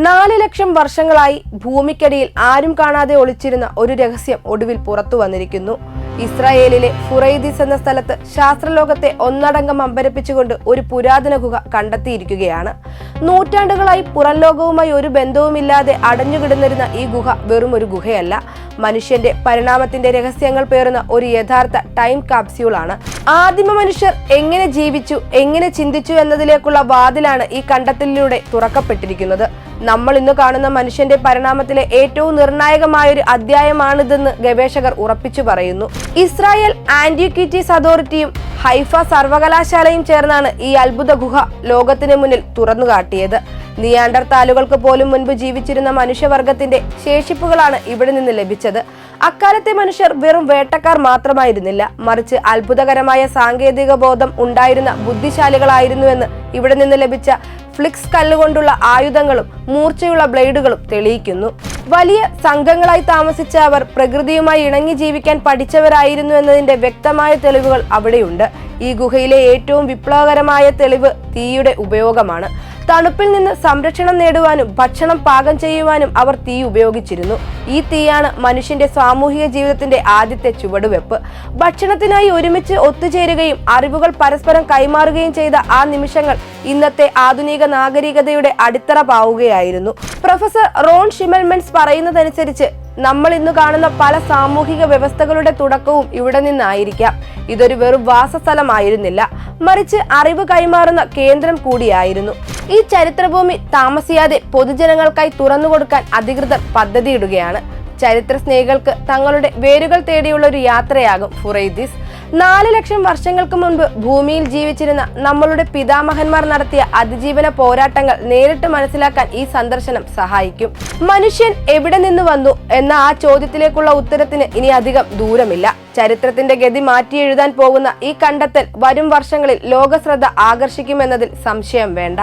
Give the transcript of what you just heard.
4 ലക്ഷം വർഷങ്ങളായി ഭൂമിക്കടിയിൽ ആരും കാണാതെ ഒളിച്ചിരുന്ന ഒരു രഹസ്യം ഒടുവിൽ പുറത്തു വന്നിരിക്കുന്നു. ഇസ്രായേലിലെ ഫുറൈദിസ് എന്ന സ്ഥലത്ത് ശാസ്ത്രലോകത്തെ ഒന്നടങ്കം അമ്പരപ്പിച്ചുകൊണ്ട് ഒരു പുരാതന ഗുഹ കണ്ടെത്തിയിരിക്കുകയാണ്. നൂറ്റാണ്ടുകളായി പുറം ലോകവുമായി ഒരു ബന്ധവുമില്ലാതെ അടഞ്ഞുകിടന്നിരുന്ന ഈ ഗുഹ വെറും ഒരു ഗുഹയല്ല, മനുഷ്യന്റെ പരിണാമത്തിന്റെ രഹസ്യങ്ങൾ പേറുന്ന ഒരു യഥാർത്ഥ ടൈം കാപ്സ്യൂളാണ്. ആദിമ മനുഷ്യർ എങ്ങനെ ജീവിച്ചു, എങ്ങനെ ചിന്തിച്ചു എന്നതിലേക്കുള്ള വാതിലാണ് ഈ കണ്ടെത്തലിലൂടെ തുറക്കപ്പെട്ടിരിക്കുന്നത്. നമ്മൾ ഇന്ന് കാണുന്ന മനുഷ്യന്റെ പരിണാമത്തിലെ ഏറ്റവും നിർണായകമായൊരു അധ്യായമാണിതെന്ന് ഗവേഷകർ ഉറപ്പിച്ചു പറയുന്നു. ഇസ്രായേൽ ആന്റിക്വിറ്റീസ് അതോറിറ്റിയും ഹൈഫ സർവകലാശാലയും ചേർന്നാണ് ഈ അത്ഭുത ഗുഹ ലോകത്തിന് മുന്നിൽ തുറന്നുകാട്ടിയത്. നിയാണ്ടർതാലുകൾക്ക് പോലും മുൻപ് ജീവിച്ചിരുന്ന മനുഷ്യവർഗത്തിന്റെ ശേഷിപ്പുകളാണ് ഇവിടെ നിന്ന് ലഭിച്ചത്. അക്കാലത്തെ മനുഷ്യർ വെറും വേട്ടക്കാർ മാത്രമായിരുന്നില്ല, മറിച്ച് അത്ഭുതകരമായ സാങ്കേതിക ബോധം ഉണ്ടായിരുന്ന ബുദ്ധിശാലികളായിരുന്നുവെന്ന് ഇവിടെ നിന്ന് ലഭിച്ച ഫ്ലിക്സ് കല്ലുകൊണ്ടുള്ള ആയുധങ്ങളും മൂർച്ചയുള്ള ബ്ലേഡുകളും തെളിയിക്കുന്നു. വലിയ സംഘങ്ങളായി താമസിച്ച അവർ പ്രകൃതിയുമായി ഇണങ്ങി ജീവിക്കാൻ പഠിച്ചവരായിരുന്നു എന്നതിന്റെ വ്യക്തമായ തെളിവുകൾ അവിടെയുണ്ട്. ഈ ഗുഹയിലെ ഏറ്റവും വിപ്ലവകരമായ തെളിവ് തീയുടെ ഉപയോഗമാണ്. തണുപ്പിൽ നിന്ന് സംരക്ഷണം നേടുവാനും ഭക്ഷണം പാകം ചെയ്യുവാനും അവർ തീ ഉപയോഗിച്ചിരുന്നു. ഈ തീയാണ് മനുഷ്യന്റെ സാമൂഹിക ജീവിതത്തിന്റെ ആദ്യത്തെ ചുവടുവെപ്പ്. ഭക്ഷണത്തിനായി ഒരുമിച്ച് ഒത്തുചേരുകയും അറിവുകൾ പരസ്പരം കൈമാറുകയും ചെയ്ത ആ നിമിഷങ്ങൾ ഇന്നത്തെ ആധുനിക നാഗരികതയുടെ അടിത്തറ പാവുകയായിരുന്നു. പ്രൊഫസർ റോൺ ഷിമൽമെൻസ് പറയുന്നതനുസരിച്ച് നമ്മൾ ഇന്ന് കാണുന്ന പല സാമൂഹിക വ്യവസ്ഥകളുടെ തുടക്കവും ഇവിടെ നിന്നായിരിക്കാം. ഇതൊരു വെറും വാസസ്ഥലമായിരുന്നില്ല, മറിച്ച് അറിവ് കൈമാറുന്ന കേന്ദ്രം കൂടിയായിരുന്നു. ഈ ചരിത്രഭൂമി താമസിയാതെ പൊതുജനങ്ങൾക്കായി തുറന്നുകൊടുക്കാൻ അധികൃതർ പദ്ധതിയിടുകയാണ്. ചരിത്ര സ്നേഹികൾക്ക് തങ്ങളുടെ വേരുകൾ തേടിയുള്ള ഒരു യാത്രയാകും ഫുറൈദിസ്. 4 ലക്ഷം വർഷങ്ങൾക്ക് മുൻപ് ഭൂമിയിൽ ജീവിച്ചിരുന്ന നമ്മളുടെ പിതാമഹന്മാർ നടത്തിയ അതിജീവന പോരാട്ടങ്ങൾ നേരിട്ട് മനസ്സിലാക്കാൻ ഈ സന്ദർശനം സഹായിക്കും. മനുഷ്യൻ എവിടെ നിന്ന് വന്നു എന്ന ആ ചോദ്യത്തിലേക്കുള്ള ഉത്തരത്തിന് ഇനി അധികം ദൂരമില്ല. ചരിത്രത്തിന്റെ ഗതി മാറ്റി എഴുതാൻ പോകുന്ന ഈ കണ്ടെത്തൽ വരും വർഷങ്ങളിൽ ലോകശ്രദ്ധ ആകർഷിക്കുമെന്നതിൽ സംശയം വേണ്ട.